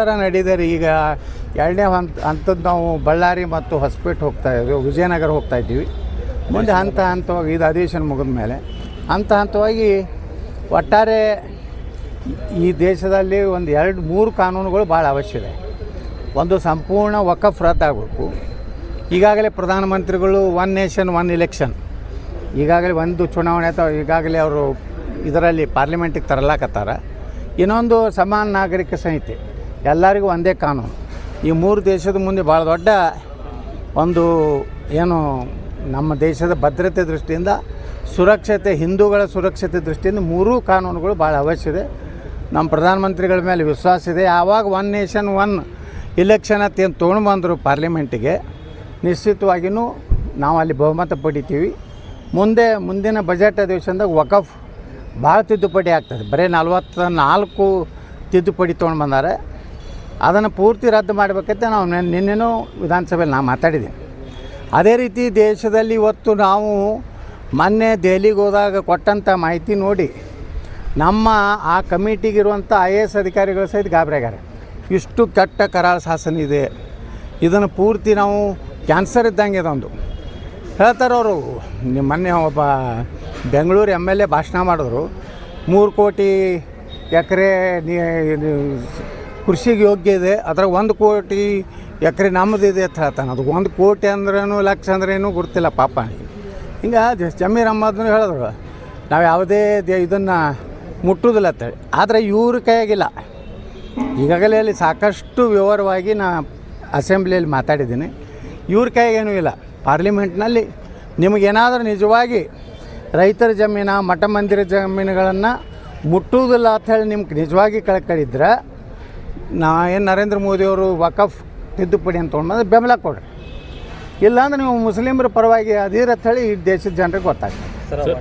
ಥರ ನಡೀತಾರೆ. ಈಗ ಎರಡನೇ ಹಂತದ್ದು ನಾವು ಬಳ್ಳಾರಿ ಮತ್ತು ಹೊಸಪೇಟೆ ಹೋಗ್ತಾಯಿದ್ವಿ, ವಿಜಯನಗರ ಹೋಗ್ತಾಯಿದ್ದೀವಿ. ಮುಂದೆ ಹಂತವಾಗಿ ಇದು ಅಧಿವೇಶನ ಮುಗಿದ ಮೇಲೆ ಹಂತವಾಗಿ ಒಟ್ಟಾರೆ ಈ ದೇಶದಲ್ಲಿ ಒಂದು 2-3 ಕಾನೂನುಗಳು ಭಾಳ ಅವಶ್ಯ ಇದೆ. ಒಂದು ಸಂಪೂರ್ಣ ವಕಫ್ ರದ್ದಾಗಬೇಕು. ಈಗಾಗಲೇ ಪ್ರಧಾನಮಂತ್ರಿಗಳು 1 ನೇಷನ್ 1 ಎಲೆಕ್ಷನ್ ಈಗಾಗಲೇ ಒಂದು ಚುನಾವಣೆ ಅಥವಾ ಈಗಾಗಲೇ ಅವರು ಇದರಲ್ಲಿ ಪಾರ್ಲಿಮೆಂಟಿಗೆ ತರಲಾಕತ್ತಾರ. ಇನ್ನೊಂದು ಸಮಾನ ನಾಗರಿಕ ಸಂಹಿತೆ, ಎಲ್ಲರಿಗೂ ಒಂದೇ ಕಾನೂನು. ಈ 3 ದೇಶದ ಮುಂದೆ ಭಾಳ ದೊಡ್ಡ ಒಂದು ಏನು ನಮ್ಮ ದೇಶದ ಭದ್ರತೆ ದೃಷ್ಟಿಯಿಂದ ಸುರಕ್ಷತೆ, ಹಿಂದೂಗಳ ಸುರಕ್ಷತೆ ದೃಷ್ಟಿಯಿಂದ 3 ಕಾನೂನುಗಳು ಭಾಳ ಅವಶ್ಯ ಇದೆ. ನಮ್ಮ ಪ್ರಧಾನಮಂತ್ರಿಗಳ ಮೇಲೆ ವಿಶ್ವಾಸ ಇದೆ. ಆವಾಗ 1 ನೇಷನ್ 1 ಎಲೆಕ್ಷನ್ ಅಂತ ಏನು ತೊಗೊಂಡು ಬಂದರು ಪಾರ್ಲಿಮೆಂಟಿಗೆ, ನಿಶ್ಚಿತವಾಗಿಯೂ ನಾವು ಅಲ್ಲಿ ಬಹುಮತ ಪಡಿತೀವಿ. ಮುಂದಿನ ಬಜೆಟ್ ಅಧಿವೇಶನದಾಗ ವಕಫ್ ಭಾಳ ತಿದ್ದುಪಡಿ ಆಗ್ತದೆ. ಬರೀ 44 ತಿದ್ದುಪಡಿ ತೊಗೊಂಡು ಬಂದಾರೆ. ಅದನ್ನು ಪೂರ್ತಿ ರದ್ದು ಮಾಡಬೇಕಂತ ನಾವು ನಿನ್ನೆನೂ ವಿಧಾನಸಭೆಯಲ್ಲಿ ನಾನು ಮಾತಾಡಿದ್ದೀನಿ. ಅದೇ ರೀತಿ ದೇಶದಲ್ಲಿ ಇವತ್ತು ನಾವು ಮೊನ್ನೆ ದೆಹಲಿಗೆ ಹೋದಾಗ ಕೊಟ್ಟಂಥ ಮಾಹಿತಿ ನೋಡಿ ನಮ್ಮ ಆ ಕಮಿಟಿಗಿರುವಂಥ IAS ಅಧಿಕಾರಿಗಳು ಸಹಿತ ಗಾಬರಿಯಾಗಾರೆ. ಇಷ್ಟು ಕೆಟ್ಟ ಕರಾಳ ಶಾಸನ ಇದೆ, ಇದನ್ನು ಪೂರ್ತಿ ನಾವು ಕ್ಯಾನ್ಸರ್ ಇದ್ದಂಗೆ ಇದೊಂದು ಹೇಳ್ತಾರೆ ಅವರು. ಮೊನ್ನೆ ಒಬ್ಬ ಬೆಂಗಳೂರು MLA ಭಾಷಣ ಮಾಡಿದ್ರು. 3 ಕೋಟಿ ಎಕರೆ ಕೃಷಿಗೆ ಯೋಗ್ಯ ಇದೆ, ಅದ್ರಾಗ 1 ಕೋಟಿ ಎಕರೆ ನಮ್ಮದಿದೆ ಅಂತ ಹೇಳ್ತಾನೆ. ಅದು 1 ಕೋಟಿ ಅಂದ್ರೇನು ಲಕ್ಷ ಅಂದ್ರೇನು ಗೊತ್ತಿಲ್ಲ ಪಾಪ. ಹಿಂಗೆ ಜಮೀರ್ ಅಹ್ಮದ್ನು ಹೇಳಿದ್ರು ನಾವು ಯಾವುದೇ ಇದನ್ನು ಮುಟ್ಟುವುದಿಲ್ಲ ಅಂತೇಳಿ. ಆದರೆ ಇವ್ರ ಕೈಯಾಗಿಲ್ಲ. ಈಗಾಗಲೇ ಅಲ್ಲಿ ಸಾಕಷ್ಟು ವಿವರವಾಗಿ ನಾ ಅಸೆಂಬ್ಲಿಯಲ್ಲಿ ಮಾತಾಡಿದ್ದೀನಿ. ಇವ್ರ ಕೈಗೇನೂ ಇಲ್ಲ. ಪಾರ್ಲಿಮೆಂಟ್ನಲ್ಲಿ ನಿಮಗೇನಾದರೂ ನಿಜವಾಗಿ ರೈತರ ಜಮೀನು, ಮಠ ಮಂದಿರ ಜಮೀನುಗಳನ್ನು ಮುಟ್ಟುವುದಿಲ್ಲ ಅಂಥೇಳಿ ನಿಮ್ಗೆ ನಿಜವಾಗಿ ಕಳ್ಕೊಂಡಿದ್ರೆ ಏನು ನರೇಂದ್ರ ಮೋದಿಯವರು ವಕಫ್ ತಿದ್ದುಪಡಿ ಅಂತ ತೊಗೊಂಡು ಬೆಂಬಲ ಕೊಡ್ರಿ. ಇಲ್ಲಾಂದ್ರೆ ನೀವು ಮುಸ್ಲಿಮರ ಪರವಾಗಿ ಅದಿರ ಅಂಥೇಳಿ ಈ ದೇಶದ ಜನರಿಗೆ ಗೊತ್ತಾಗ್ತದೆ.